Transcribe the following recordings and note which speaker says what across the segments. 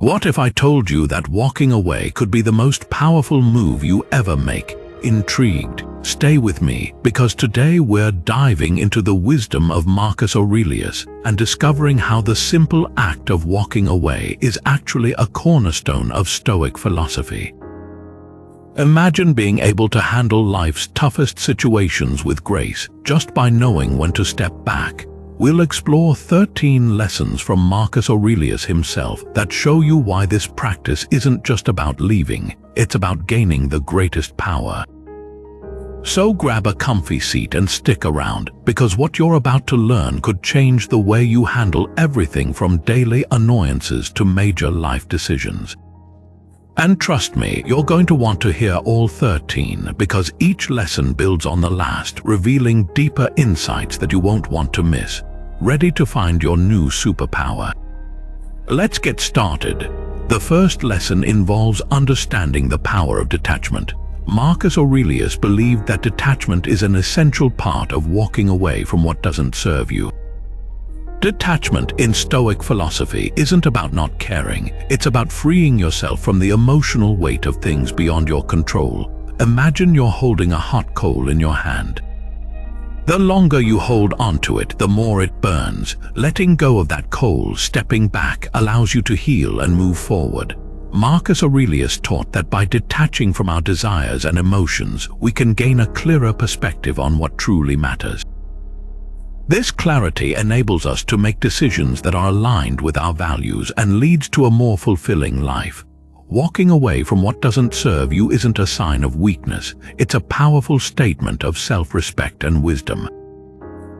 Speaker 1: What if I told you that walking away could be the most powerful move you ever make? Intrigued? Stay with me, because today we're diving into the wisdom of Marcus Aurelius and discovering how the simple act of walking away is actually a cornerstone of Stoic philosophy. Imagine being able to handle life's toughest situations with grace just by knowing when to step back. We'll explore 13 lessons from Marcus Aurelius himself that show you why this practice isn't just about leaving, it's about gaining the greatest power. So grab a comfy seat and stick around, because what you're about to learn could change the way you handle everything from daily annoyances to major life decisions. And trust me, you're going to want to hear all 13, because each lesson builds on the last, revealing deeper insights that you won't want to miss. Ready to find your new superpower? Let's get started. The first lesson involves understanding the power of detachment. Marcus Aurelius believed that detachment is an essential part of walking away from what doesn't serve you. Detachment in Stoic philosophy isn't about not caring, it's about freeing yourself from the emotional weight of things beyond your control. Imagine you're holding a hot coal in your hand. The longer you hold onto it, the more it burns. Letting go of that coal, stepping back, allows you to heal and move forward. Marcus Aurelius taught that by detaching from our desires and emotions, we can gain a clearer perspective on what truly matters. This clarity enables us to make decisions that are aligned with our values and leads to a more fulfilling life. Walking away from what doesn't serve you isn't a sign of weakness, it's a powerful statement of self-respect and wisdom.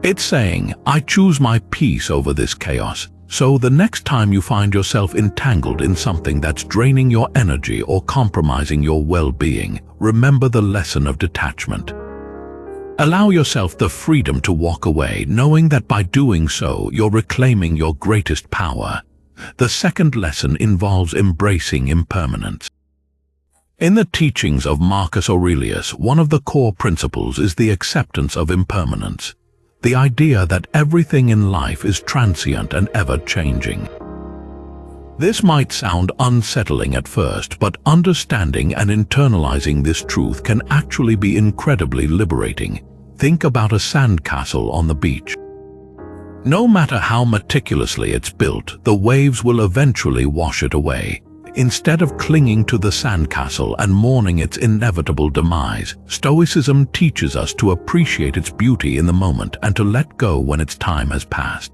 Speaker 1: It's saying, I choose my peace over this chaos, so the next time you find yourself entangled in something that's draining your energy or compromising your well-being, remember the lesson of detachment. Allow yourself the freedom to walk away, knowing that by doing so, you're reclaiming your greatest power. The second lesson involves embracing impermanence. In the teachings of Marcus Aurelius, one of the core principles is the acceptance of impermanence, the idea that everything in life is transient and ever-changing. This might sound unsettling at first, but understanding and internalizing this truth can actually be incredibly liberating. Think about a sandcastle on the beach. No matter how meticulously it's built, the waves will eventually wash it away. Instead of clinging to the sandcastle and mourning its inevitable demise, Stoicism teaches us to appreciate its beauty in the moment and to let go when its time has passed.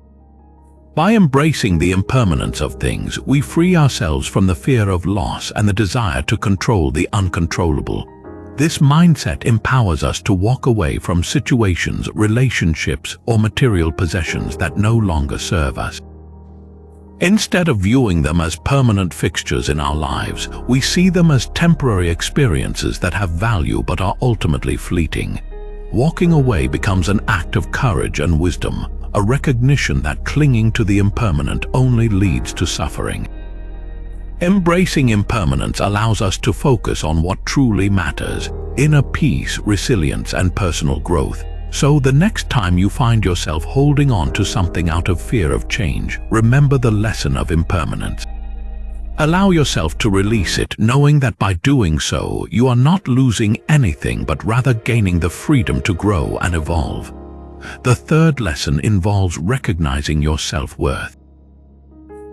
Speaker 1: By embracing the impermanence of things, we free ourselves from the fear of loss and the desire to control the uncontrollable. This mindset empowers us to walk away from situations, relationships, or material possessions that no longer serve us. Instead of viewing them as permanent fixtures in our lives, we see them as temporary experiences that have value but are ultimately fleeting. Walking away becomes an act of courage and wisdom, a recognition that clinging to the impermanent only leads to suffering. Embracing impermanence allows us to focus on what truly matters: inner peace, resilience, and personal growth. So the next time you find yourself holding on to something out of fear of change, remember the lesson of impermanence. Allow yourself to release it, knowing that by doing so, you are not losing anything but rather gaining the freedom to grow and evolve. The third lesson involves recognizing your self-worth.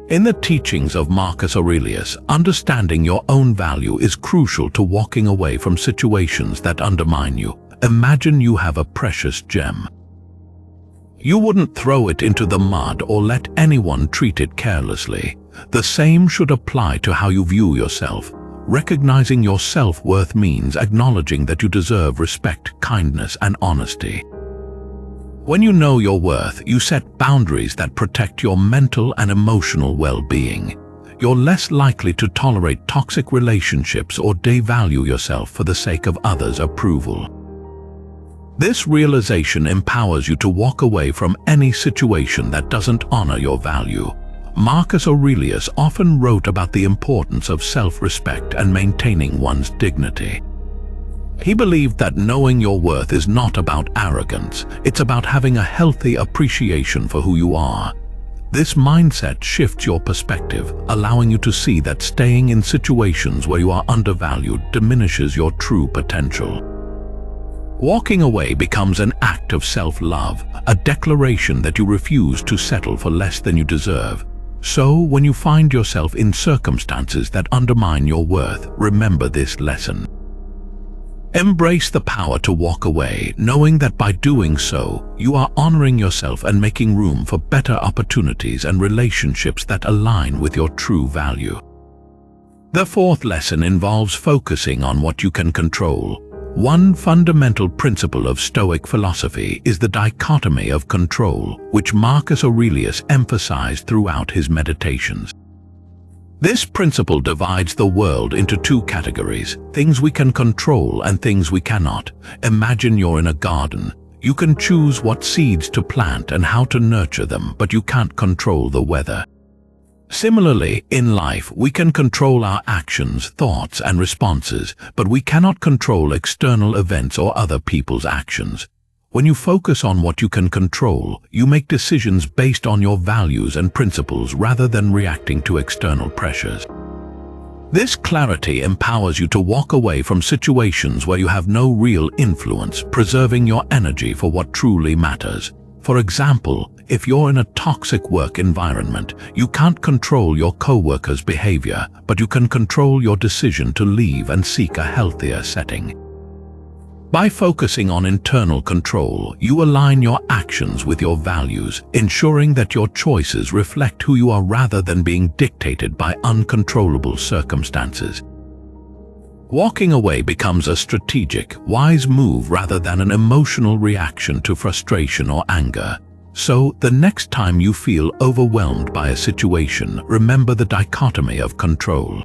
Speaker 1: In the teachings of Marcus Aurelius, understanding your own value is crucial to walking away from situations that undermine you. Imagine you have a precious gem. You wouldn't throw it into the mud or let anyone treat it carelessly. The same should apply to how you view yourself. Recognizing your self-worth means acknowledging that you deserve respect, kindness, and honesty. When you know your worth, you set boundaries that protect your mental and emotional well-being. You're less likely to tolerate toxic relationships or devalue yourself for the sake of others' approval. This realization empowers you to walk away from any situation that doesn't honor your value. Marcus Aurelius often wrote about the importance of self-respect and maintaining one's dignity. He believed that knowing your worth is not about arrogance, it's about having a healthy appreciation for who you are. This mindset shifts your perspective, allowing you to see that staying in situations where you are undervalued diminishes your true potential. Walking away becomes an act of self-love, a declaration that you refuse to settle for less than you deserve. So, when you find yourself in circumstances that undermine your worth, remember this lesson. Embrace the power to walk away, knowing that by doing so, you are honoring yourself and making room for better opportunities and relationships that align with your true value. The fourth lesson involves focusing on what you can control. One fundamental principle of Stoic philosophy is the dichotomy of control, which Marcus Aurelius emphasized throughout his meditations. This principle divides the world into two categories: things we can control and things we cannot. Imagine you're in a garden. You can choose what seeds to plant and how to nurture them, but you can't control the weather. Similarly, in life, we can control our actions, thoughts, and responses, but we cannot control external events or other people's actions. When you focus on what you can control, you make decisions based on your values and principles rather than reacting to external pressures. This clarity empowers you to walk away from situations where you have no real influence, preserving your energy for what truly matters. For example, if you're in a toxic work environment, you can't control your coworkers' behavior, but you can control your decision to leave and seek a healthier setting. By focusing on internal control, you align your actions with your values, ensuring that your choices reflect who you are rather than being dictated by uncontrollable circumstances. Walking away becomes a strategic, wise move rather than an emotional reaction to frustration or anger. So, the next time you feel overwhelmed by a situation, remember the dichotomy of control.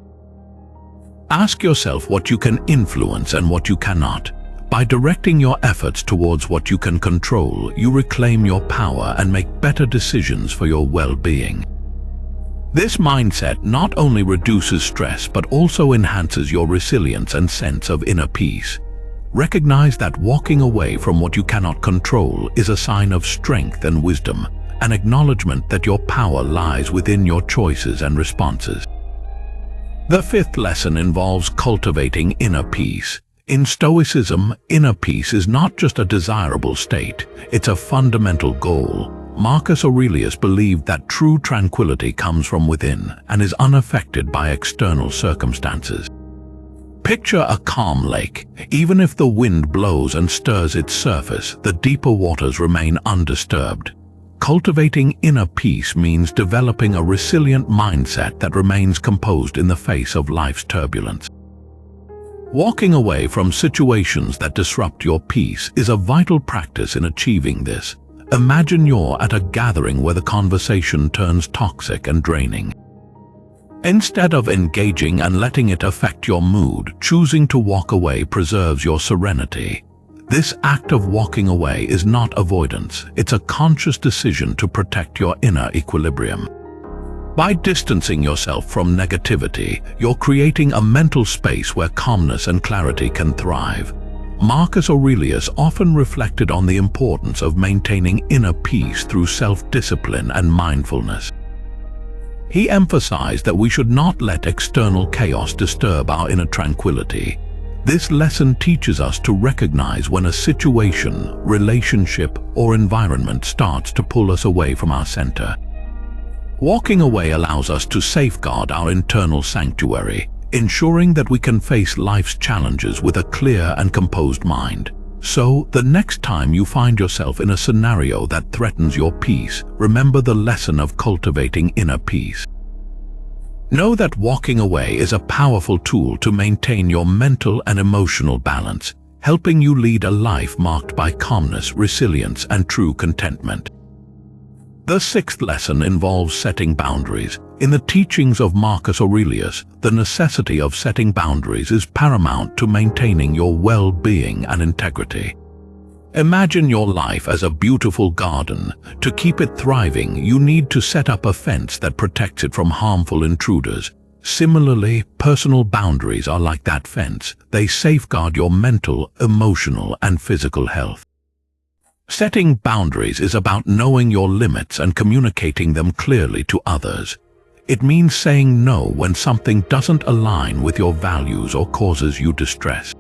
Speaker 1: Ask yourself what you can influence and what you cannot. By directing your efforts towards what you can control, you reclaim your power and make better decisions for your well-being. This mindset not only reduces stress but also enhances your resilience and sense of inner peace. Recognize that walking away from what you cannot control is a sign of strength and wisdom, an acknowledgement that your power lies within your choices and responses. The fifth lesson involves cultivating inner peace. In Stoicism, inner peace is not just a desirable state, it's a fundamental goal. Marcus Aurelius believed that true tranquility comes from within and is unaffected by external circumstances. Picture a calm lake. Even if the wind blows and stirs its surface, the deeper waters remain undisturbed. Cultivating inner peace means developing a resilient mindset that remains composed in the face of life's turbulence. Walking away from situations that disrupt your peace is a vital practice in achieving this. Imagine you're at a gathering where the conversation turns toxic and draining. Instead of engaging and letting it affect your mood, choosing to walk away preserves your serenity. This act of walking away is not avoidance, it's a conscious decision to protect your inner equilibrium. By distancing yourself from negativity, you're creating a mental space where calmness and clarity can thrive. Marcus Aurelius often reflected on the importance of maintaining inner peace through self-discipline and mindfulness. He emphasized that we should not let external chaos disturb our inner tranquility. This lesson teaches us to recognize when a situation, relationship, or environment starts to pull us away from our center. Walking away allows us to safeguard our internal sanctuary, ensuring that we can face life's challenges with a clear and composed mind. So, the next time you find yourself in a scenario that threatens your peace, remember the lesson of cultivating inner peace. Know that walking away is a powerful tool to maintain your mental and emotional balance, helping you lead a life marked by calmness, resilience, and true contentment. The sixth lesson involves setting boundaries. In the teachings of Marcus Aurelius, the necessity of setting boundaries is paramount to maintaining your well-being and integrity. Imagine your life as a beautiful garden. To keep it thriving, you need to set up a fence that protects it from harmful intruders. Similarly, personal boundaries are like that fence. They safeguard your mental, emotional, and physical health. Setting boundaries is about knowing your limits and communicating them clearly to others. It means saying no when something doesn't align with your values or causes you distress.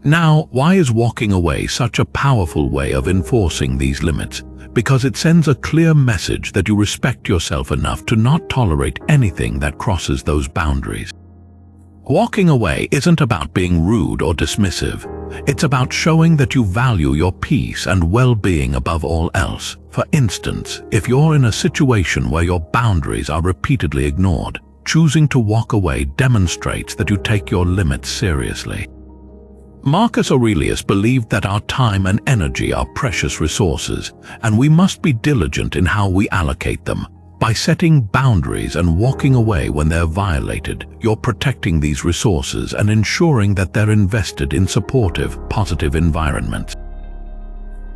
Speaker 1: Now, why is walking away such a powerful way of enforcing these limits? Because it sends a clear message that you respect yourself enough to not tolerate anything that crosses those boundaries. Walking away isn't about being rude or dismissive. It's about showing that you value your peace and well-being above all else. For instance, if you're in a situation where your boundaries are repeatedly ignored, choosing to walk away demonstrates that you take your limits seriously. Marcus Aurelius believed that our time and energy are precious resources, and we must be diligent in how we allocate them. By setting boundaries and walking away when they're violated, you're protecting these resources and ensuring that they're invested in supportive, positive environments.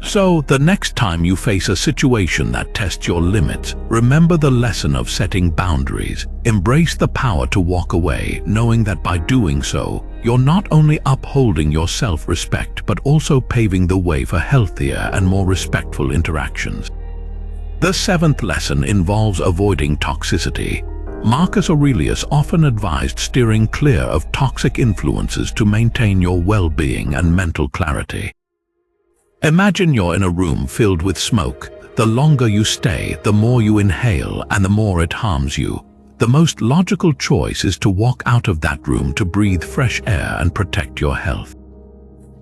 Speaker 1: So, the next time you face a situation that tests your limits, remember the lesson of setting boundaries. Embrace the power to walk away, knowing that by doing so, you're not only upholding your self-respect but also paving the way for healthier and more respectful interactions. The seventh lesson involves avoiding toxicity. Marcus Aurelius often advised steering clear of toxic influences to maintain your well-being and mental clarity. Imagine you're in a room filled with smoke. The longer you stay, the more you inhale and the more it harms you. The most logical choice is to walk out of that room to breathe fresh air and protect your health.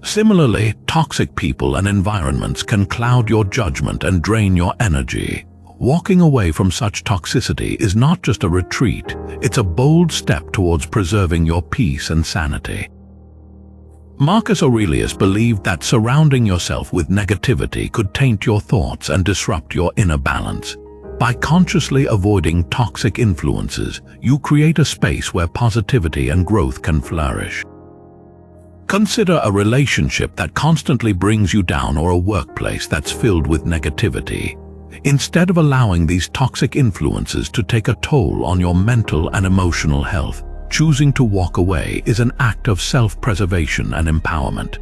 Speaker 1: Similarly, toxic people and environments can cloud your judgment and drain your energy. Walking away from such toxicity is not just a retreat, it's a bold step towards preserving your peace and sanity. Marcus Aurelius believed that surrounding yourself with negativity could taint your thoughts and disrupt your inner balance. By consciously avoiding toxic influences, you create a space where positivity and growth can flourish. Consider a relationship that constantly brings you down or a workplace that's filled with negativity. Instead of allowing these toxic influences to take a toll on your mental and emotional health, choosing to walk away is an act of self-preservation and empowerment.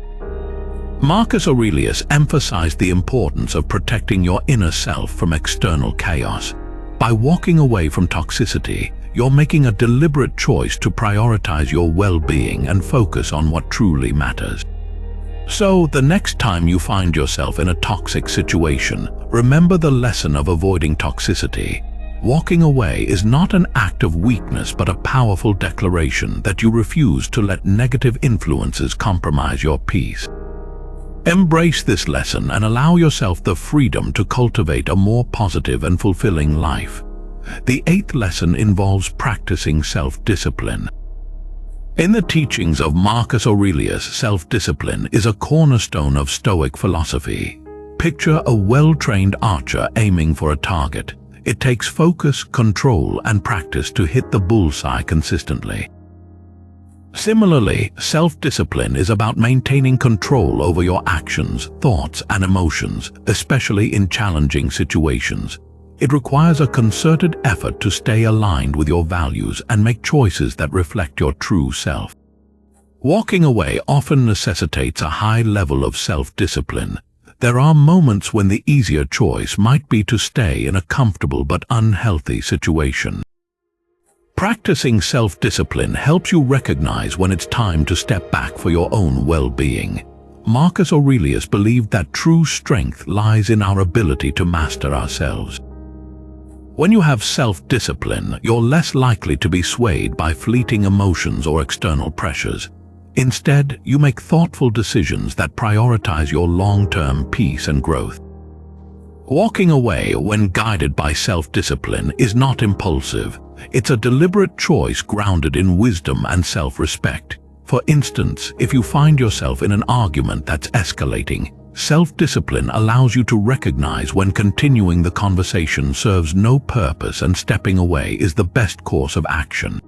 Speaker 1: Marcus Aurelius emphasized the importance of protecting your inner self from external chaos. By walking away from toxicity, you're making a deliberate choice to prioritize your well-being and focus on what truly matters. So, the next time you find yourself in a toxic situation, remember the lesson of avoiding toxicity. Walking away is not an act of weakness but a powerful declaration that you refuse to let negative influences compromise your peace. Embrace this lesson and allow yourself the freedom to cultivate a more positive and fulfilling life. The eighth lesson involves practicing self-discipline. In the teachings of Marcus Aurelius, self-discipline is a cornerstone of Stoic philosophy. Picture a well-trained archer aiming for a target. It takes focus, control, and practice to hit the bullseye consistently. Similarly, self-discipline is about maintaining control over your actions, thoughts, and emotions, especially in challenging situations. It requires a concerted effort to stay aligned with your values and make choices that reflect your true self. Walking away often necessitates a high level of self-discipline. There are moments when the easier choice might be to stay in a comfortable but unhealthy situation. Practicing self-discipline helps you recognize when it's time to step back for your own well-being. Marcus Aurelius believed that true strength lies in our ability to master ourselves. When you have self-discipline, you're less likely to be swayed by fleeting emotions or external pressures. Instead, you make thoughtful decisions that prioritize your long-term peace and growth. Walking away when guided by self-discipline is not impulsive. It's a deliberate choice grounded in wisdom and self-respect. For instance, if you find yourself in an argument that's escalating, self-discipline allows you to recognize when continuing the conversation serves no purpose and stepping away is the best course of action.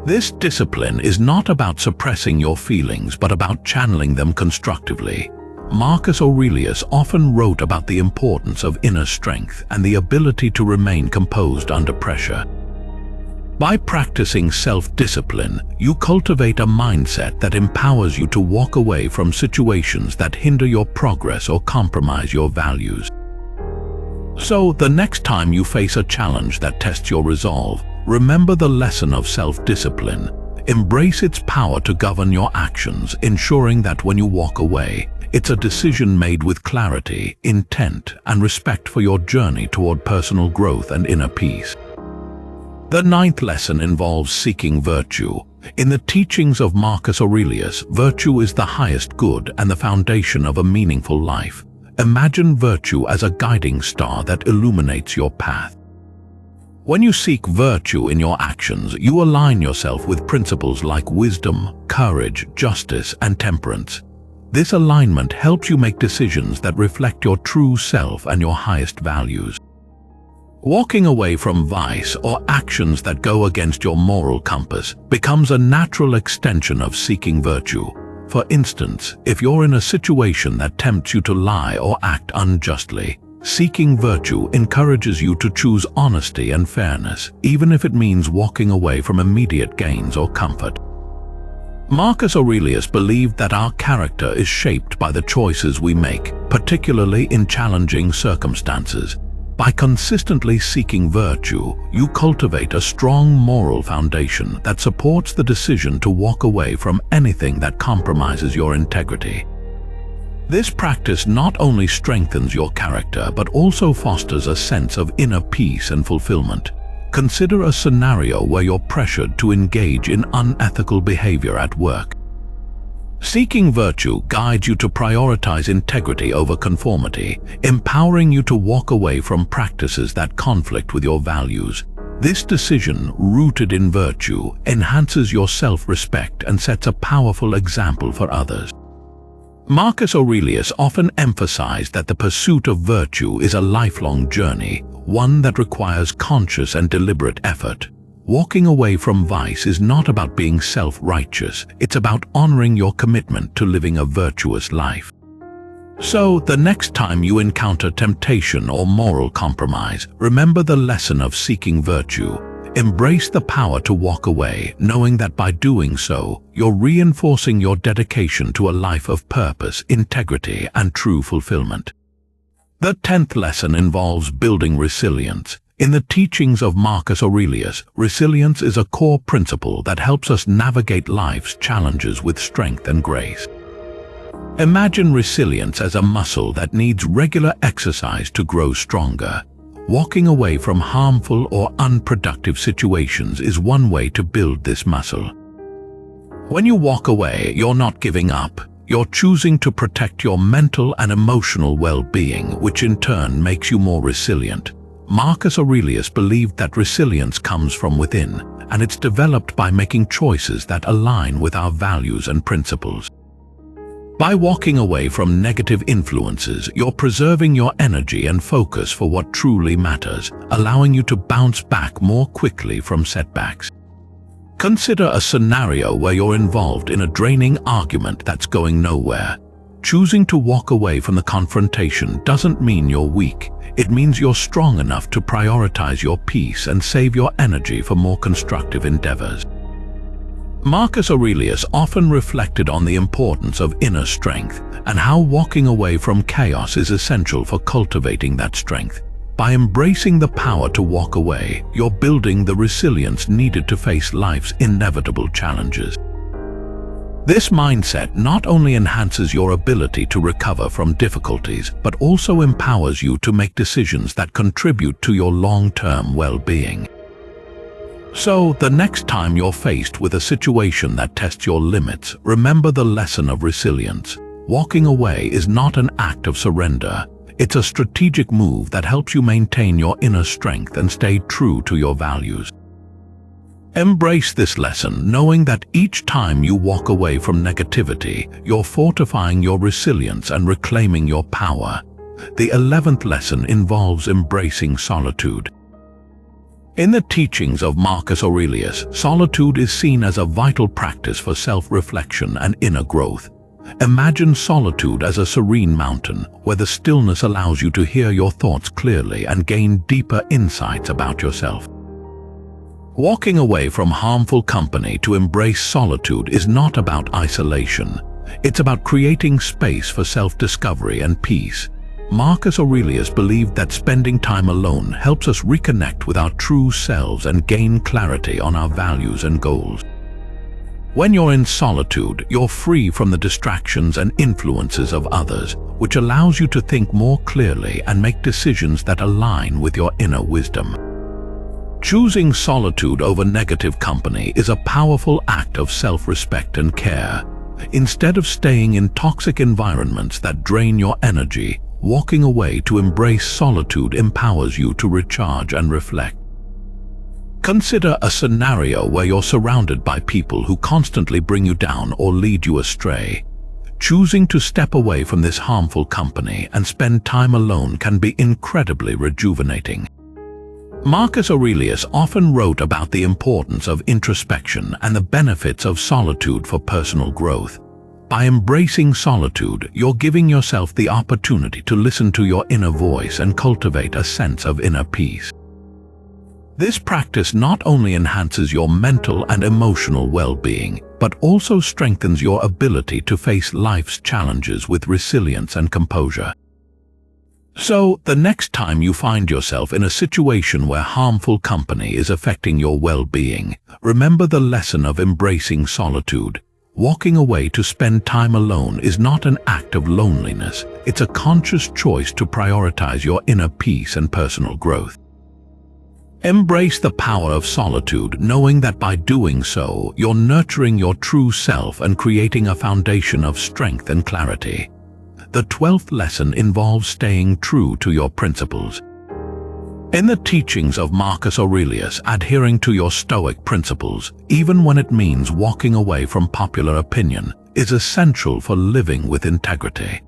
Speaker 1: This discipline is not about suppressing your feelings but about channeling them constructively. Marcus Aurelius often wrote about the importance of inner strength and the ability to remain composed under pressure. By practicing self-discipline, you cultivate a mindset that empowers you to walk away from situations that hinder your progress or compromise your values. So, the next time you face a challenge that tests your resolve, remember the lesson of self-discipline. Embrace its power to govern your actions, ensuring that when you walk away, it's a decision made with clarity, intent, and respect for your journey toward personal growth and inner peace. The ninth lesson involves seeking virtue. In the teachings of Marcus Aurelius, virtue is the highest good and the foundation of a meaningful life. Imagine virtue as a guiding star that illuminates your path. When you seek virtue in your actions, you align yourself with principles like wisdom, courage, justice, and temperance. This alignment helps you make decisions that reflect your true self and your highest values. Walking away from vice or actions that go against your moral compass becomes a natural extension of seeking virtue. For instance, if you're in a situation that tempts you to lie or act unjustly, seeking virtue encourages you to choose honesty and fairness, even if it means walking away from immediate gains or comfort. Marcus Aurelius believed that our character is shaped by the choices we make, particularly in challenging circumstances. By consistently seeking virtue, you cultivate a strong moral foundation that supports the decision to walk away from anything that compromises your integrity. This practice not only strengthens your character but also fosters a sense of inner peace and fulfillment. Consider a scenario where you're pressured to engage in unethical behavior at work. Seeking virtue guides you to prioritize integrity over conformity, empowering you to walk away from practices that conflict with your values. This decision, rooted in virtue, enhances your self-respect and sets a powerful example for others. Marcus Aurelius often emphasized that the pursuit of virtue is a lifelong journey, one that requires conscious and deliberate effort. Walking away from vice is not about being self-righteous, it's about honoring your commitment to living a virtuous life. So, the next time you encounter temptation or moral compromise, remember the lesson of seeking virtue. Embrace the power to walk away, knowing that by doing so, you're reinforcing your dedication to a life of purpose, integrity, and true fulfillment. The 10th lesson involves building resilience. In the teachings of Marcus Aurelius, resilience is a core principle that helps us navigate life's challenges with strength and grace. Imagine resilience as a muscle that needs regular exercise to grow stronger. Walking away from harmful or unproductive situations is one way to build this muscle. When you walk away, you're not giving up. You're choosing to protect your mental and emotional well-being, which in turn makes you more resilient. Marcus Aurelius believed that resilience comes from within, and it's developed by making choices that align with our values and principles. By walking away from negative influences, you're preserving your energy and focus for what truly matters, allowing you to bounce back more quickly from setbacks. Consider a scenario where you're involved in a draining argument that's going nowhere. Choosing to walk away from the confrontation doesn't mean you're weak. It means you're strong enough to prioritize your peace and save your energy for more constructive endeavors. Marcus Aurelius often reflected on the importance of inner strength and how walking away from chaos is essential for cultivating that strength. By embracing the power to walk away, you're building the resilience needed to face life's inevitable challenges. This mindset not only enhances your ability to recover from difficulties, but also empowers you to make decisions that contribute to your long-term well-being. So, the next time you're faced with a situation that tests your limits, remember the lesson of resilience. Walking away is not an act of surrender. It's a strategic move that helps you maintain your inner strength and stay true to your values. Embrace this lesson, knowing that each time you walk away from negativity, you're fortifying your resilience and reclaiming your power. The 11th lesson involves embracing solitude. In the teachings of Marcus Aurelius, solitude is seen as a vital practice for self-reflection and inner growth. Imagine solitude as a serene mountain, where the stillness allows you to hear your thoughts clearly and gain deeper insights about yourself. Walking away from harmful company to embrace solitude is not about isolation. It's about creating space for self-discovery and peace. Marcus Aurelius believed that spending time alone helps us reconnect with our true selves and gain clarity on our values and goals. When you're in solitude, you're free from the distractions and influences of others, which allows you to think more clearly and make decisions that align with your inner wisdom. Choosing solitude over negative company is a powerful act of self-respect and care. Instead of staying in toxic environments that drain your energy, walking away to embrace solitude empowers you to recharge and reflect. Consider a scenario where you're surrounded by people who constantly bring you down or lead you astray. Choosing to step away from this harmful company and spend time alone can be incredibly rejuvenating. Marcus Aurelius often wrote about the importance of introspection and the benefits of solitude for personal growth. By embracing solitude, you're giving yourself the opportunity to listen to your inner voice and cultivate a sense of inner peace. This practice not only enhances your mental and emotional well-being, but also strengthens your ability to face life's challenges with resilience and composure. So, the next time you find yourself in a situation where harmful company is affecting your well-being, remember the lesson of embracing solitude. Walking away to spend time alone is not an act of loneliness. It's a conscious choice to prioritize your inner peace and personal growth. Embrace the power of solitude, knowing that by doing so, you're nurturing your true self and creating a foundation of strength and clarity. The 12th lesson involves staying true to your principles. In the teachings of Marcus Aurelius, adhering to your stoic principles, even when it means walking away from popular opinion, is essential for living with integrity.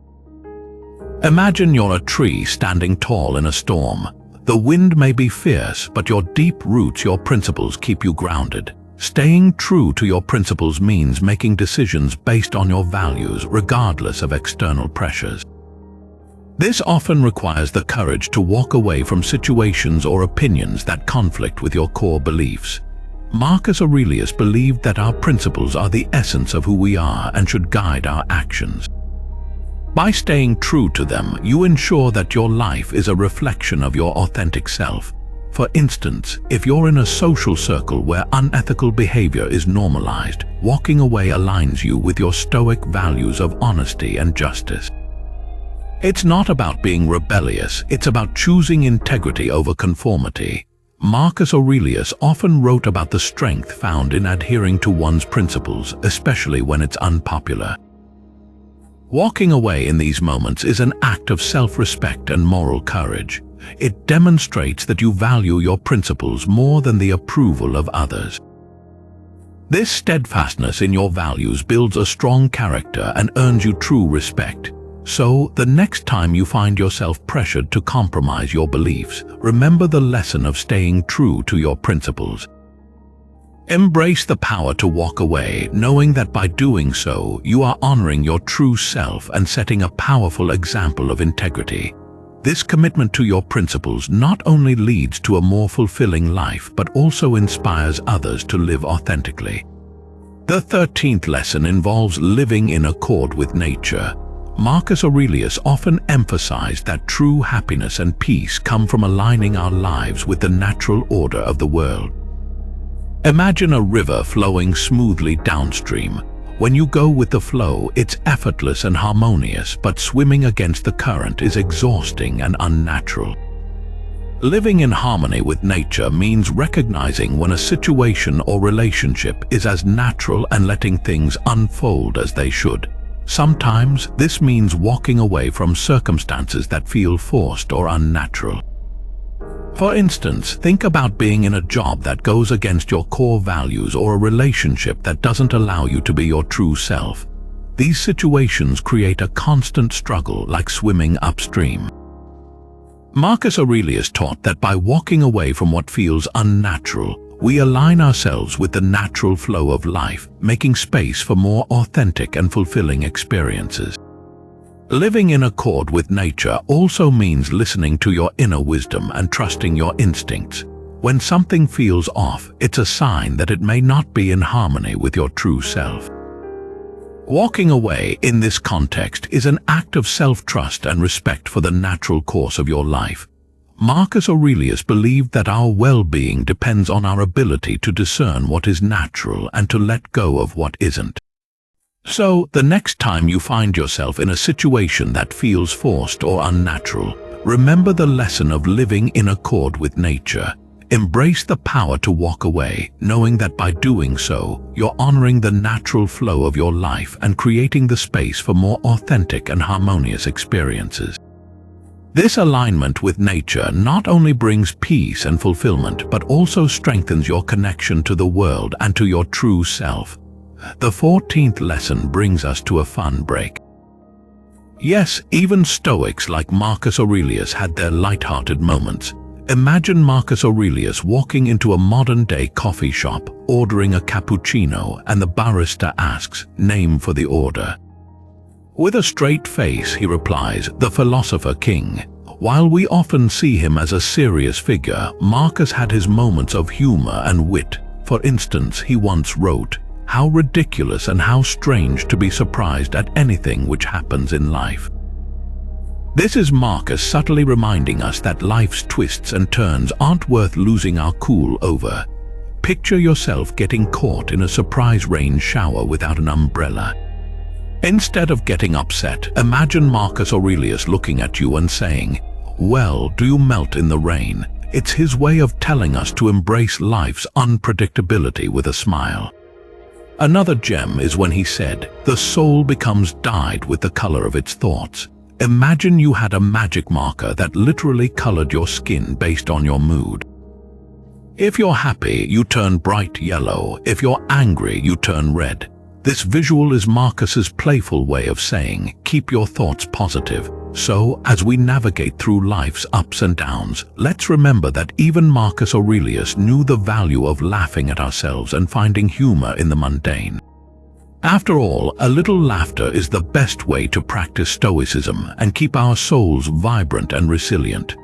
Speaker 1: Imagine you're a tree standing tall in a storm. The wind may be fierce, but your deep roots, your principles, keep you grounded. Staying true to your principles means making decisions based on your values, regardless of external pressures. This often requires the courage to walk away from situations or opinions that conflict with your core beliefs. Marcus Aurelius believed that our principles are the essence of who we are and should guide our actions. By staying true to them, you ensure that your life is a reflection of your authentic self. For instance, if you're in a social circle where unethical behavior is normalized, walking away aligns you with your stoic values of honesty and justice. It's not about being rebellious, it's about choosing integrity over conformity. Marcus Aurelius often wrote about the strength found in adhering to one's principles, especially when it's unpopular. Walking away in these moments is an act of self-respect and moral courage. It demonstrates that you value your principles more than the approval of others. This steadfastness in your values builds a strong character and earns you true respect. So, the next time you find yourself pressured to compromise your beliefs, remember the lesson of staying true to your principles. Embrace the power to walk away, knowing that by doing so, you are honoring your true self and setting a powerful example of integrity. This commitment to your principles not only leads to a more fulfilling life, but also inspires others to live authentically. The 13th lesson involves living in accord with nature. Marcus Aurelius often emphasized that true happiness and peace come from aligning our lives with the natural order of the world. Imagine a river flowing smoothly downstream. When you go with the flow, it's effortless and harmonious, but swimming against the current is exhausting and unnatural. Living in harmony with nature means recognizing when a situation or relationship is as natural and letting things unfold as they should. Sometimes this means walking away from circumstances that feel forced or unnatural. For instance, think about being in a job that goes against your core values or a relationship that doesn't allow you to be your true self. These situations create a constant struggle, like swimming upstream. Marcus Aurelius taught that by walking away from what feels unnatural, we align ourselves with the natural flow of life, making space for more authentic and fulfilling experiences. Living in accord with nature also means listening to your inner wisdom and trusting your instincts. When something feels off, it's a sign that it may not be in harmony with your true self. Walking away in this context is an act of self-trust and respect for the natural course of your life. Marcus Aurelius believed that our well-being depends on our ability to discern what is natural and to let go of what isn't. So, the next time you find yourself in a situation that feels forced or unnatural, remember the lesson of living in accord with nature. Embrace the power to walk away, knowing that by doing so, you're honoring the natural flow of your life and creating the space for more authentic and harmonious experiences. This alignment with nature not only brings peace and fulfillment, but also strengthens your connection to the world and to your true self. The 14th lesson brings us to a fun break. Yes, even Stoics like Marcus Aurelius had their light-hearted moments. Imagine Marcus Aurelius walking into a modern-day coffee shop, ordering a cappuccino, and the barista asks, "Name for the order." With a straight face, he replies, "The philosopher king." While we often see him as a serious figure, Marcus had his moments of humor and wit. For instance, he once wrote, "How ridiculous and how strange to be surprised at anything which happens in life." This is Marcus subtly reminding us that life's twists and turns aren't worth losing our cool over. Picture yourself getting caught in a surprise rain shower without an umbrella. Instead of getting upset, imagine Marcus Aurelius looking at you and saying, "Well, do you melt in the rain?" It's his way of telling us to embrace life's unpredictability with a smile. Another gem is when he said, "The soul becomes dyed with the color of its thoughts." Imagine you had a magic marker that literally colored your skin based on your mood. If you're happy, you turn bright yellow. If you're angry, you turn red. This visual is Marcus's playful way of saying, keep your thoughts positive. So, as we navigate through life's ups and downs, let's remember that even Marcus Aurelius knew the value of laughing at ourselves and finding humor in the mundane. After all, a little laughter is the best way to practice Stoicism and keep our souls vibrant and resilient.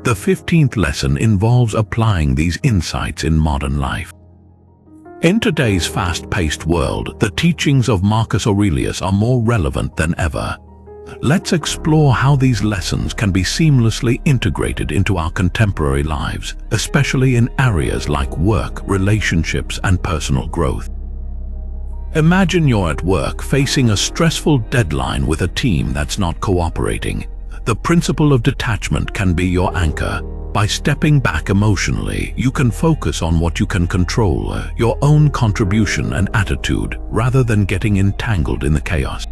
Speaker 1: The 15th lesson involves applying these insights in modern life. In today's fast-paced world, the teachings of Marcus Aurelius are more relevant than ever. Let's explore how these lessons can be seamlessly integrated into our contemporary lives, especially in areas like work, relationships, and personal growth. Imagine you're at work facing a stressful deadline with a team that's not cooperating. The principle of detachment can be your anchor. By stepping back emotionally, you can focus on what you can control, your own contribution and attitude, rather than getting entangled in the chaos.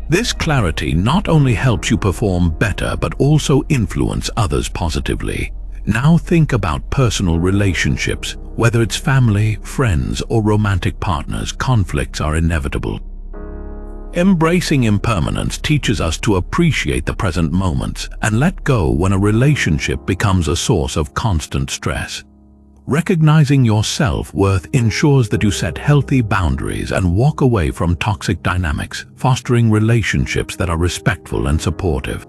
Speaker 1: This clarity not only helps you perform better but also influence others positively. Now think about personal relationships. Whether it's family, friends, or romantic partners, conflicts are inevitable. Embracing impermanence teaches us to appreciate the present moments and let go when a relationship becomes a source of constant stress. Recognizing your self-worth ensures that you set healthy boundaries and walk away from toxic dynamics, fostering relationships that are respectful and supportive.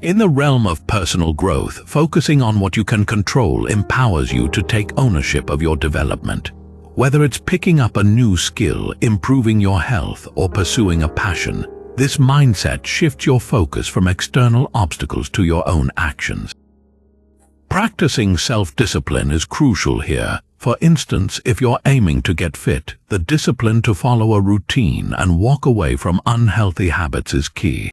Speaker 1: In the realm of personal growth, focusing on what you can control empowers you to take ownership of your development. Whether it's picking up a new skill, improving your health, or pursuing a passion, this mindset shifts your focus from external obstacles to your own actions. Practicing self-discipline is crucial here. For instance, if you're aiming to get fit, the discipline to follow a routine and walk away from unhealthy habits is key.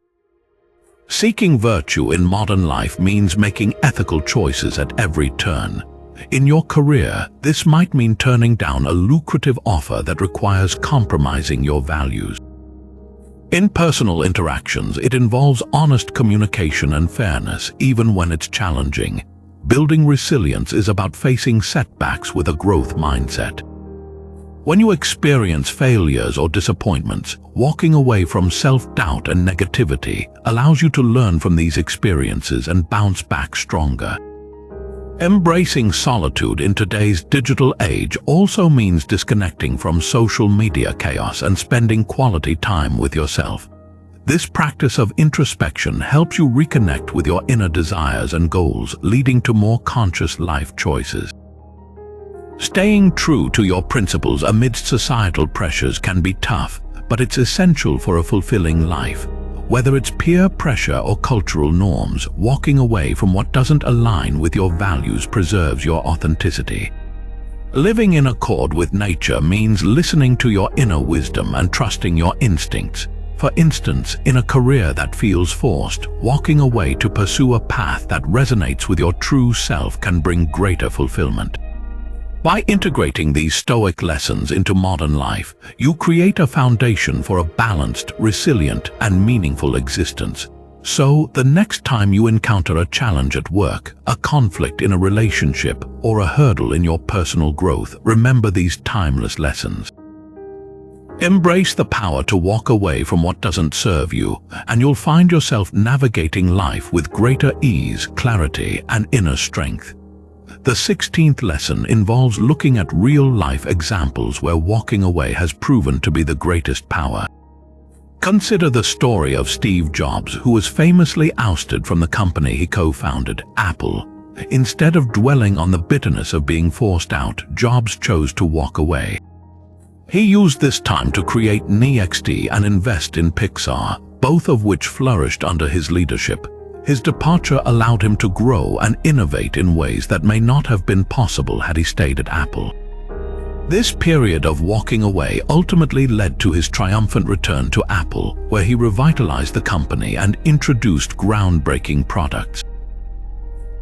Speaker 1: Seeking virtue in modern life means making ethical choices at every turn. In your career, this might mean turning down a lucrative offer that requires compromising your values. In personal interactions, it involves honest communication and fairness, even when it's challenging. Building resilience is about facing setbacks with a growth mindset. When you experience failures or disappointments, walking away from self-doubt and negativity allows you to learn from these experiences and bounce back stronger. Embracing solitude in today's digital age also means disconnecting from social media chaos and spending quality time with yourself. This practice of introspection helps you reconnect with your inner desires and goals, leading to more conscious life choices. Staying true to your principles amidst societal pressures can be tough, but it's essential for a fulfilling life. Whether it's peer pressure or cultural norms, walking away from what doesn't align with your values preserves your authenticity. Living in accord with nature means listening to your inner wisdom and trusting your instincts. For instance, in a career that feels forced, walking away to pursue a path that resonates with your true self can bring greater fulfillment. By integrating these Stoic lessons into modern life, you create a foundation for a balanced, resilient, and meaningful existence. So, the next time you encounter a challenge at work, a conflict in a relationship, or a hurdle in your personal growth, remember these timeless lessons. Embrace the power to walk away from what doesn't serve you, and you'll find yourself navigating life with greater ease, clarity, and inner strength. The 16th lesson involves looking at real-life examples where walking away has proven to be the greatest power. Consider the story of Steve Jobs, who was famously ousted from the company he co-founded, Apple. Instead of dwelling on the bitterness of being forced out, Jobs chose to walk away. He used this time to create NXT and invest in Pixar, both of which flourished under his leadership. His departure allowed him to grow and innovate in ways that may not have been possible had he stayed at Apple. This period of walking away ultimately led to his triumphant return to Apple, where he revitalized the company and introduced groundbreaking products.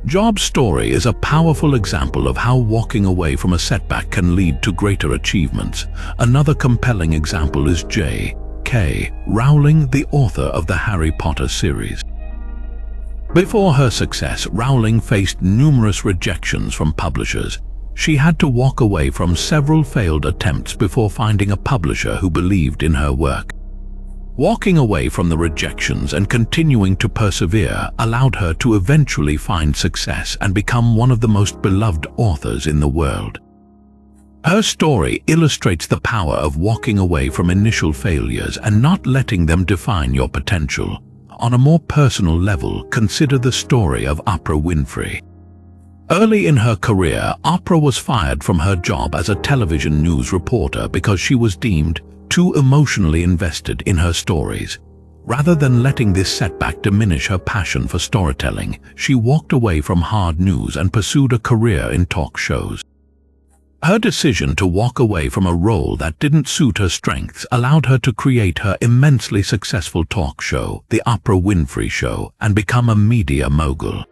Speaker 1: Jobs' story is a powerful example of how walking away from a setback can lead to greater achievements. Another compelling example is J.K. Rowling, the author of the Harry Potter series. Before her success, Rowling faced numerous rejections from publishers. She had to walk away from several failed attempts before finding a publisher who believed in her work. Walking away from the rejections and continuing to persevere allowed her to eventually find success and become one of the most beloved authors in the world. Her story illustrates the power of walking away from initial failures and not letting them define your potential. On a more personal level, consider the story of Oprah Winfrey. Early in her career, Oprah was fired from her job as a television news reporter because she was deemed too emotionally invested in her stories. Rather than letting this setback diminish her passion for storytelling, she walked away from hard news and pursued a career in talk shows. Her decision to walk away from a role that didn't suit her strengths allowed her to create her immensely successful talk show, The Oprah Winfrey Show, and become a media mogul.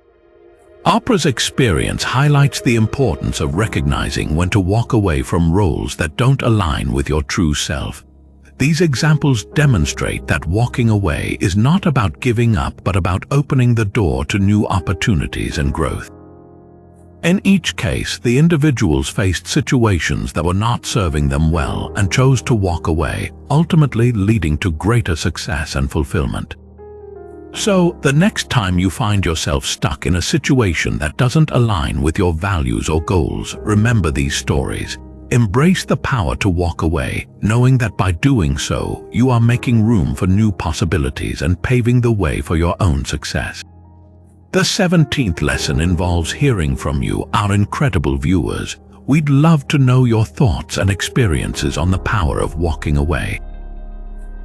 Speaker 1: Oprah's experience highlights the importance of recognizing when to walk away from roles that don't align with your true self. These examples demonstrate that walking away is not about giving up, but about opening the door to new opportunities and growth. In each case, the individuals faced situations that were not serving them well and chose to walk away, ultimately leading to greater success and fulfillment. So, the next time you find yourself stuck in a situation that doesn't align with your values or goals, remember these stories. Embrace the power to walk away, knowing that by doing so, you are making room for new possibilities and paving the way for your own success. The 17th lesson involves hearing from you, our incredible viewers. We'd love to know your thoughts and experiences on the power of walking away.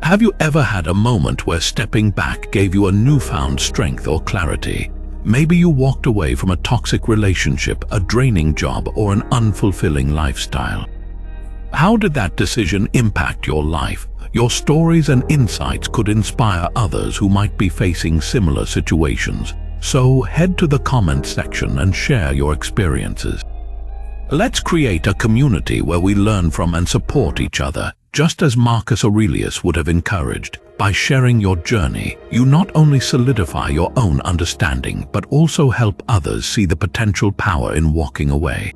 Speaker 1: Have you ever had a moment where stepping back gave you a newfound strength or clarity? Maybe you walked away from a toxic relationship, a draining job, or an unfulfilling lifestyle. How did that decision impact your life? Your stories and insights could inspire others who might be facing similar situations. So head to the comments section and share your experiences. Let's create a community where we learn from and support each other. Just as Marcus Aurelius would have encouraged, by sharing your journey, you not only solidify your own understanding, but also help others see the potential power in walking away.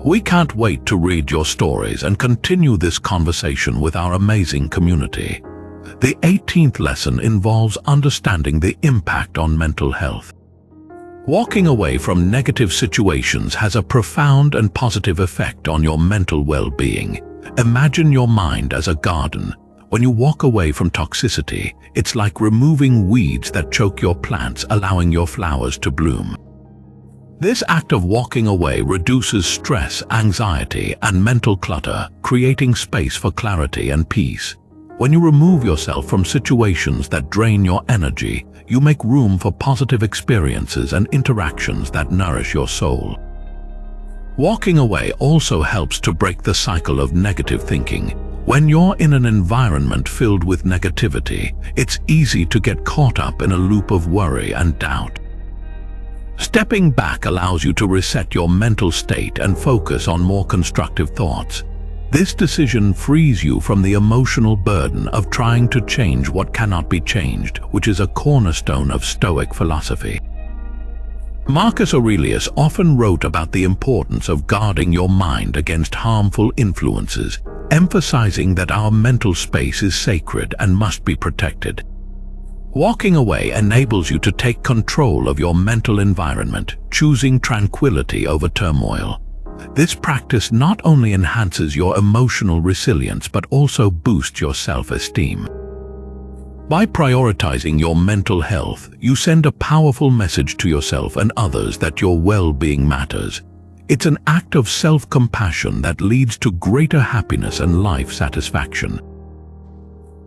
Speaker 1: We can't wait to read your stories and continue this conversation with our amazing community. The 18th lesson involves understanding the impact on mental health. Walking away from negative situations has a profound and positive effect on your mental well-being. Imagine your mind as a garden. When you walk away from toxicity, it's like removing weeds that choke your plants, allowing your flowers to bloom. This act of walking away reduces stress, anxiety, and mental clutter, creating space for clarity and peace. When you remove yourself from situations that drain your energy, you make room for positive experiences and interactions that nourish your soul. Walking away also helps to break the cycle of negative thinking. When you're in an environment filled with negativity, it's easy to get caught up in a loop of worry and doubt. Stepping back allows you to reset your mental state and focus on more constructive thoughts. This decision frees you from the emotional burden of trying to change what cannot be changed, which is a cornerstone of Stoic philosophy. Marcus Aurelius often wrote about the importance of guarding your mind against harmful influences, emphasizing that our mental space is sacred and must be protected. Walking away enables you to take control of your mental environment, choosing tranquility over turmoil. This practice not only enhances your emotional resilience but also boosts your self-esteem. By prioritizing your mental health, you send a powerful message to yourself and others that your well-being matters. It's an act of self-compassion that leads to greater happiness and life satisfaction.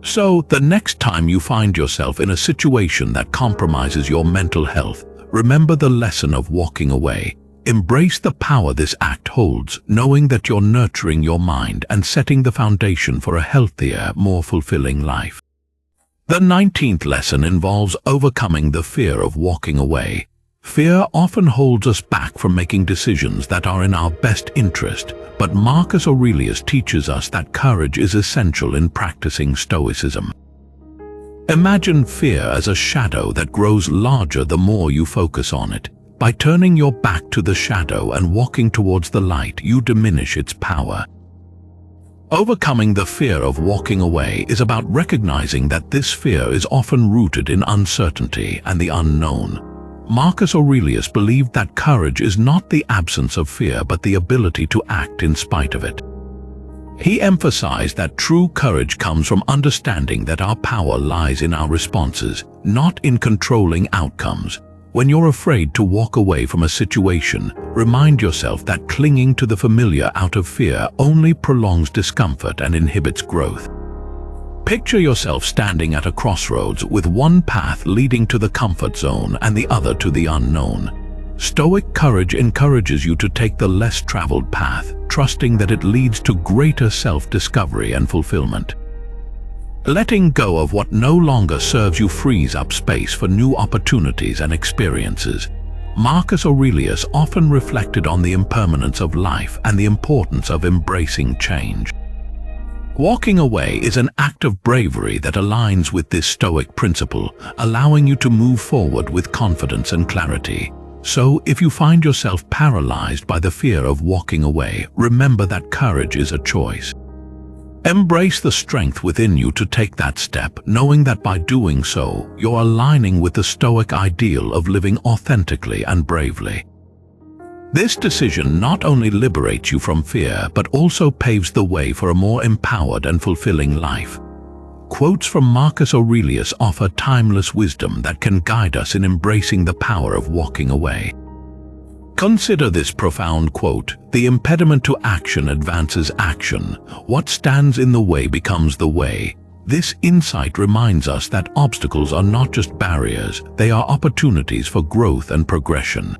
Speaker 1: So, the next time you find yourself in a situation that compromises your mental health, remember the lesson of walking away. Embrace the power this act holds, knowing that you're nurturing your mind and setting the foundation for a healthier, more fulfilling life. The 19th lesson involves overcoming the fear of walking away. Fear often holds us back from making decisions that are in our best interest, but Marcus Aurelius teaches us that courage is essential in practicing Stoicism. Imagine fear as a shadow that grows larger the more you focus on it. By turning your back to the shadow and walking towards the light, you diminish its power. Overcoming the fear of walking away is about recognizing that this fear is often rooted in uncertainty and the unknown. Marcus Aurelius believed that courage is not the absence of fear but the ability to act in spite of it. He emphasized that true courage comes from understanding that our power lies in our responses, not in controlling outcomes. When you're afraid to walk away from a situation, remind yourself that clinging to the familiar out of fear only prolongs discomfort and inhibits growth. Picture yourself standing at a crossroads with one path leading to the comfort zone and the other to the unknown. Stoic courage encourages you to take the less traveled path, trusting that it leads to greater self-discovery and fulfillment. Letting go of what no longer serves you frees up space for new opportunities and experiences. Marcus Aurelius often reflected on the impermanence of life and the importance of embracing change. Walking away is an act of bravery that aligns with this Stoic principle, allowing you to move forward with confidence and clarity. So, if you find yourself paralyzed by the fear of walking away, remember that courage is a choice. Embrace the strength within you to take that step, knowing that by doing so, you're aligning with the Stoic ideal of living authentically and bravely. This decision not only liberates you from fear, but also paves the way for a more empowered and fulfilling life. Quotes from Marcus Aurelius offer timeless wisdom that can guide us in embracing the power of walking away. Consider this profound quote: "The impediment to action advances action. What stands in the way becomes the way." This insight reminds us that obstacles are not just barriers, they are opportunities for growth and progression.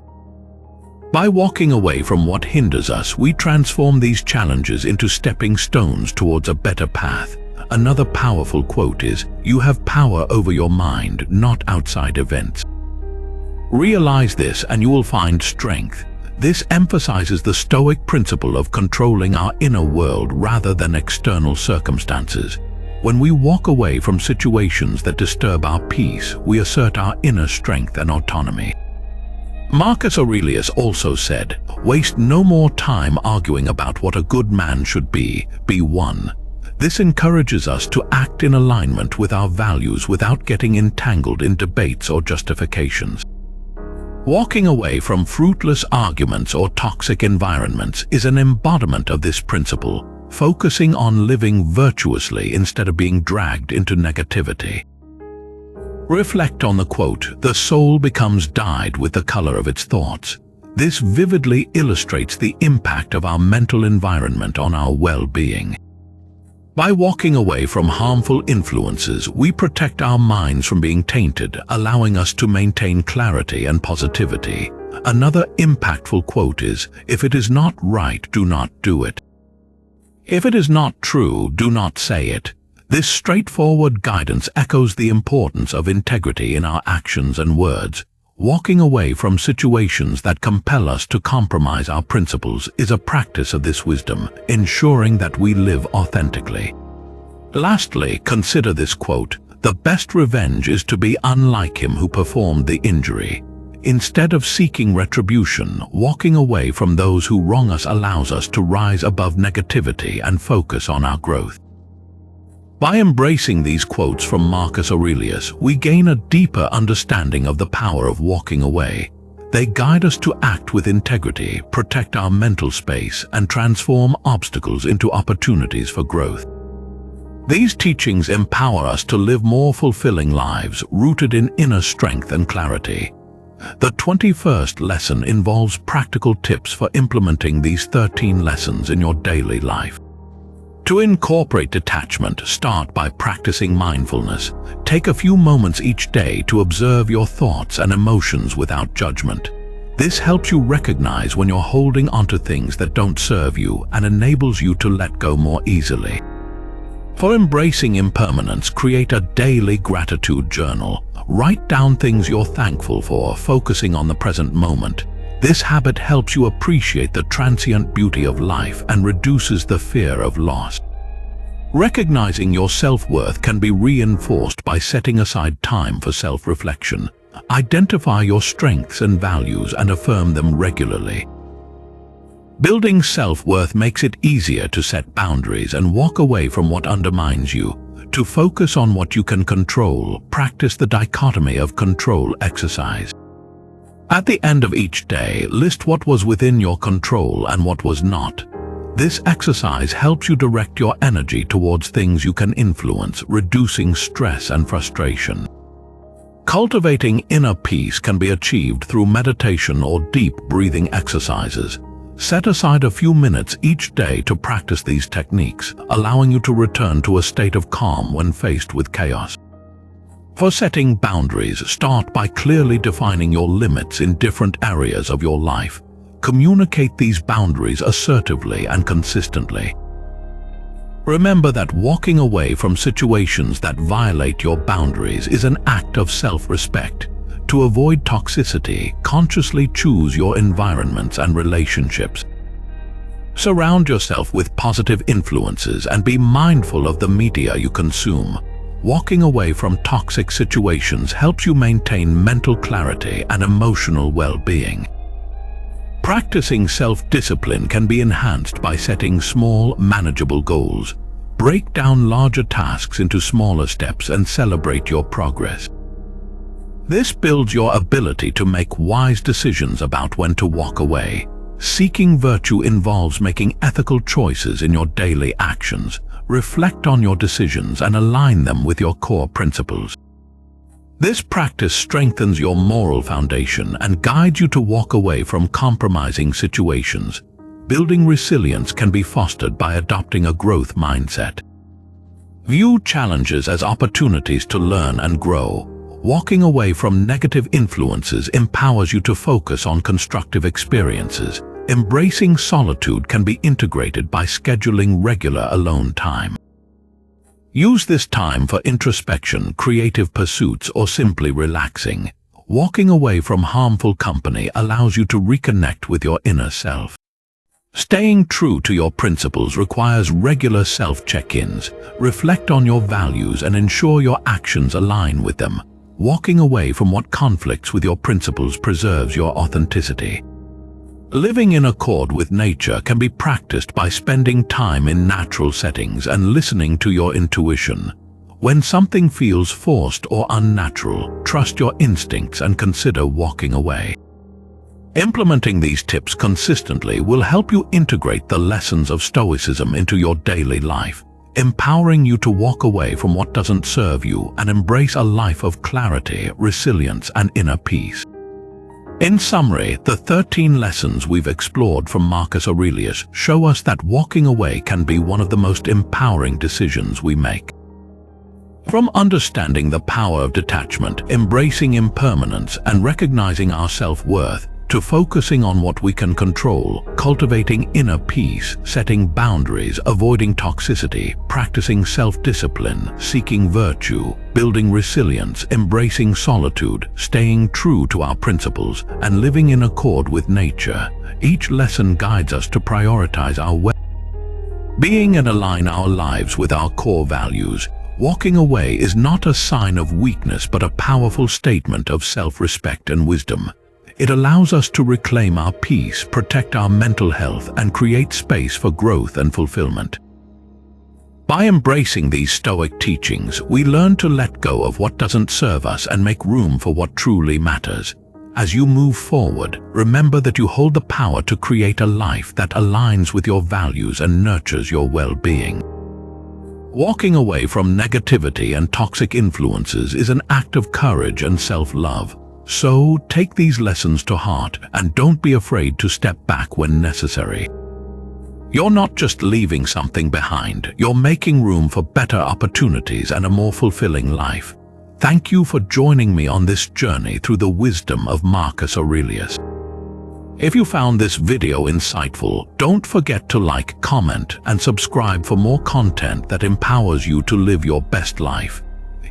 Speaker 1: By walking away from what hinders us, we transform these challenges into stepping stones towards a better path. Another powerful quote is, "You have power over your mind, not outside events." Realize this and you will find strength. This emphasizes the Stoic principle of controlling our inner world rather than external circumstances. When we walk away from situations that disturb our peace, we assert our inner strength and autonomy. Marcus Aurelius also said, "Waste no more time arguing about what a good man should be one." This encourages us to act in alignment with our values without getting entangled in debates or justifications. Walking away from fruitless arguments or toxic environments is an embodiment of this principle. focusing on living virtuously instead of being dragged into negativity. Reflect on the quote, "The soul becomes dyed with the color of its thoughts." This vividly illustrates the impact of our mental environment on our well-being. By walking away from harmful influences, we protect our minds from being tainted, allowing us to maintain clarity and positivity. Another impactful quote is, "If it is not right, do not do it. If it is not true, do not say it." This straightforward guidance echoes the importance of integrity in our actions and words. Walking away from situations that compel us to compromise our principles is a practice of this wisdom, ensuring that we live authentically. Lastly, consider this quote, "The best revenge is to be unlike him who performed the injury." Instead of seeking retribution, walking away from those who wrong us allows us to rise above negativity and focus on our growth. By embracing these quotes from Marcus Aurelius, we gain a deeper understanding of the power of walking away. They guide us to act with integrity, protect our mental space, and transform obstacles into opportunities for growth. These teachings empower us to live more fulfilling lives, rooted in inner strength and clarity. The 21st lesson involves practical tips for implementing these 13 lessons in your daily life. To incorporate detachment, start by practicing mindfulness. Take a few moments each day to observe your thoughts and emotions without judgment. This helps you recognize when you're holding onto things that don't serve you and enables you to let go more easily. For embracing impermanence, create a daily gratitude journal. Write down things you're thankful for, focusing on the present moment. This habit helps you appreciate the transient beauty of life and reduces the fear of loss. Recognizing your self-worth can be reinforced by setting aside time for self-reflection. Identify your strengths and values and affirm them regularly. Building self-worth makes it easier to set boundaries and walk away from what undermines you. To focus on what you can control, practice the dichotomy of control exercise. At the end of each day, list what was within your control and what was not. This exercise helps you direct your energy towards things you can influence, reducing stress and frustration. Cultivating inner peace can be achieved through meditation or deep breathing exercises. Set aside a few minutes each day to practice these techniques, allowing you to return to a state of calm when faced with chaos. For setting boundaries, start by clearly defining your limits in different areas of your life. Communicate these boundaries assertively and consistently. Remember that walking away from situations that violate your boundaries is an act of self-respect. To avoid toxicity, consciously choose your environments and relationships. Surround yourself with positive influences and be mindful of the media you consume. Walking away from toxic situations helps you maintain mental clarity and emotional well-being. Practicing self-discipline can be enhanced by setting small, manageable goals. Break down larger tasks into smaller steps and celebrate your progress. This builds your ability to make wise decisions about when to walk away. Seeking virtue involves making ethical choices in your daily actions. Reflect on your decisions and align them with your core principles. This practice strengthens your moral foundation and guides you to walk away from compromising situations. Building resilience can be fostered by adopting a growth mindset. View challenges as opportunities to learn and grow. Walking away from negative influences empowers you to focus on constructive experiences. Embracing solitude can be integrated by scheduling regular alone time. Use this time for introspection, creative pursuits, or simply relaxing. Walking away from harmful company allows you to reconnect with your inner self. Staying true to your principles requires regular self-check-ins. Reflect on your values and ensure your actions align with them. Walking away from what conflicts with your principles preserves your authenticity. Living in accord with nature can be practiced by spending time in natural settings and listening to your intuition. When something feels forced or unnatural, trust your instincts and consider walking away. Implementing these tips consistently will help you integrate the lessons of Stoicism into your daily life, empowering you to walk away from what doesn't serve you and embrace a life of clarity, resilience, and inner peace. In summary, the 13 lessons we've explored from Marcus Aurelius show us that walking away can be one of the most empowering decisions we make. From understanding the power of detachment, embracing impermanence, and recognizing our self-worth, to focusing on what we can control, cultivating inner peace, setting boundaries, avoiding toxicity, practicing self-discipline, seeking virtue, building resilience, embracing solitude, staying true to our principles, and living in accord with nature, each lesson guides us to prioritize our well-being and align our lives with our core values. Walking away is not a sign of weakness but a powerful statement of self-respect and wisdom. It allows us to reclaim our peace, protect our mental health, and create space for growth and fulfillment. By embracing these Stoic teachings, we learn to let go of what doesn't serve us and make room for what truly matters. As you move forward, remember that you hold the power to create a life that aligns with your values and nurtures your well-being. Walking away from negativity and toxic influences is an act of courage and self-love. So, take these lessons to heart and don't be afraid to step back when necessary. You're not just leaving something behind, you're making room for better opportunities and a more fulfilling life. Thank you for joining me on this journey through the wisdom of Marcus Aurelius. If you found this video insightful, don't forget to like, comment, and subscribe for more content that empowers you to live your best life.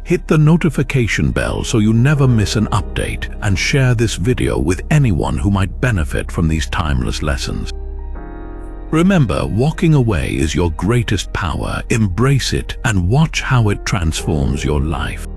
Speaker 1: Hit the notification bell so you never miss an update, and share this video with anyone who might benefit from these timeless lessons. Remember, walking away is your greatest power. Embrace it and watch how it transforms your life.